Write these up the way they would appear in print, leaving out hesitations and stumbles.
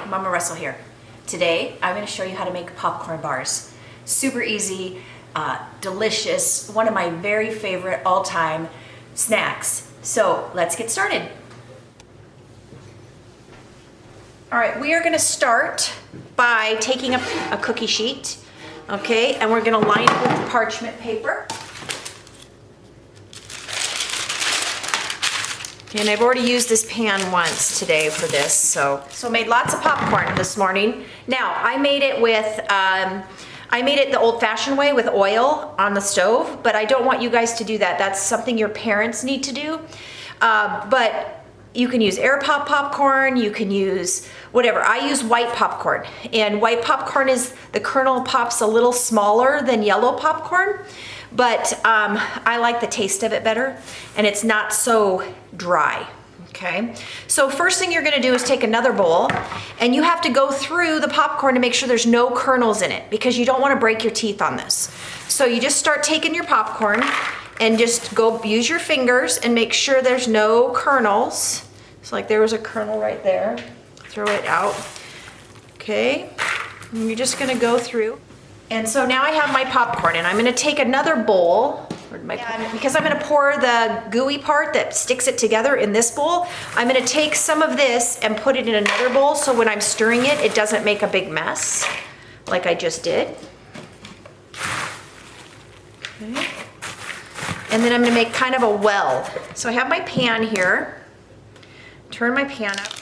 Mama Russell here. Today, I'm gonna show you how to make popcorn bars. Super easy, delicious, one of my very favorite all-time snacks. So let's get started. All right, we are gonna start by taking a cookie sheet, okay, and we're gonna line it with parchment paper. And I've already used this pan once today for this, so made lots of popcorn this morning. Now, I made it with, the old-fashioned way with oil on the stove, but I don't want you guys to do that. That's something your parents need to do. But you can use air pop popcorn, you can use whatever. I use white popcorn, and white popcorn is, the kernel pops a little smaller than yellow popcorn, but I like the taste of it better, and it's not so dry, okay? So first thing you're gonna do is take another bowl, and you have to go through the popcorn to make sure there's no kernels in it, because you don't wanna break your teeth on this. So you just start taking your popcorn, and just go use your fingers and make sure there's no kernels. So like there was a kernel right there. Throw it out, okay? And you're just gonna go through. And so now I have my popcorn, and I'm gonna take another bowl, because I'm gonna pour the gooey part that sticks it together in this bowl. I'm gonna take some of this and put it in another bowl, so when I'm stirring it, it doesn't make a big mess, like I just did. Okay. And then I'm gonna make kind of a well. So I have my pan here. Turn my pan up.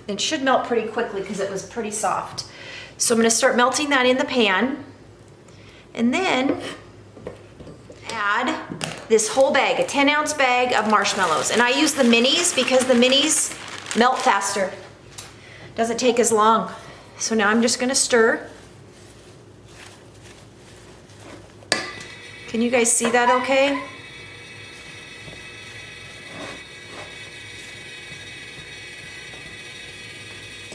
It should melt pretty quickly because it was pretty soft. So I'm gonna start melting that in the pan, and then add this whole bag, a 10-ounce bag of marshmallows. And I use the minis because the minis melt faster. Doesn't take as long. So now I'm just gonna stir. Can you guys see that okay?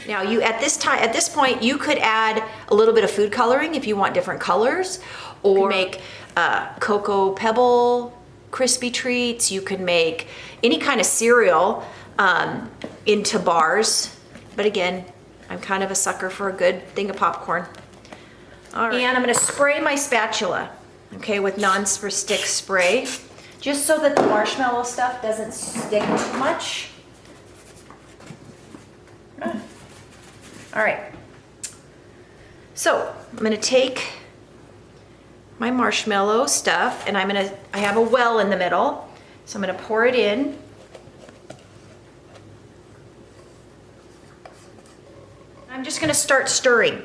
Now you, at this point, you could add a little bit of food coloring if you want different colors, or make cocoa pebble crispy treats. You can make any kind of cereal into bars. But again, I'm kind of a sucker for a good thing of popcorn. All right. And I'm gonna spray my spatula, okay, with non-stick spray, just so that the marshmallow stuff doesn't stick too much. All right, so I'm gonna take my marshmallow stuff, and I have a well in the middle, so I'm gonna pour it in. I'm just gonna start stirring,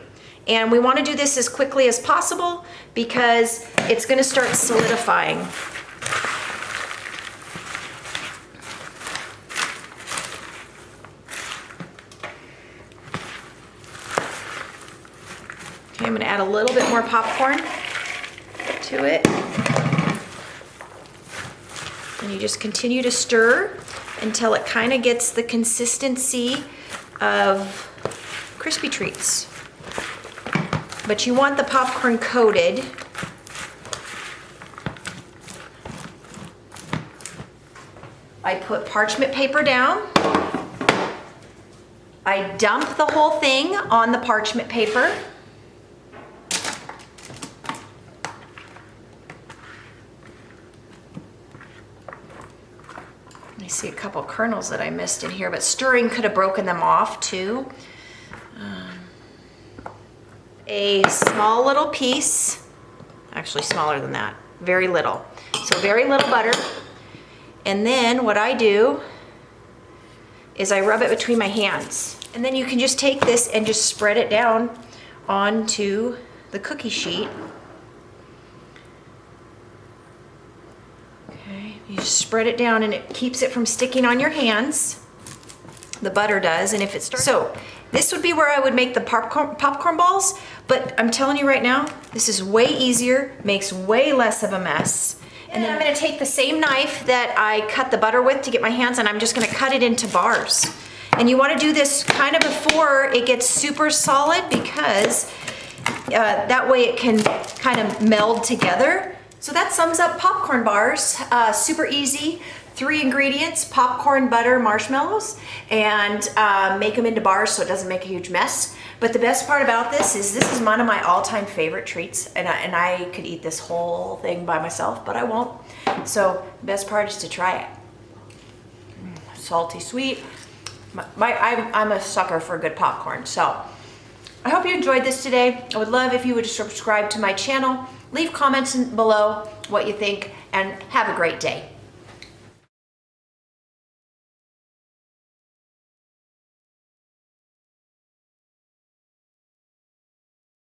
and we wanna do this as quickly as possible because it's gonna start solidifying. Okay, I'm gonna add a little bit more popcorn to it. And you just continue to stir until it kind of gets the consistency of crispy treats. But you want the popcorn coated. I put parchment paper down. I dump the whole thing on the parchment paper. I see a couple kernels that I missed in here, but stirring could have broken them off too. A small little piece, actually smaller than that, very little. So very little butter. And then what I do is I rub it between my hands. And then you can just take this and just spread it down onto the cookie sheet. You just spread it down, and it keeps it from sticking on your hands. The butter does, and if it starts. So this would be where I would make the popcorn balls, but I'm telling you right now, this is way easier, makes way less of a mess. And then I'm gonna take the same knife that I cut the butter with to get my hands, and I'm just gonna cut it into bars. And you wanna do this kind of before it gets super solid, because that way it can kind of meld together So that sums up popcorn bars. Super easy. 3 ingredients: popcorn, butter, marshmallows, and make them into bars so it doesn't make a huge mess. But the best part about this is one of my all-time favorite treats, and I could eat this whole thing by myself, but I won't. So the best part is to try it. Salty, sweet. I'm a sucker for good popcorn. So I hope you enjoyed this today. I would love if you would subscribe to my channel. Leave comments below what you think, and have a great day.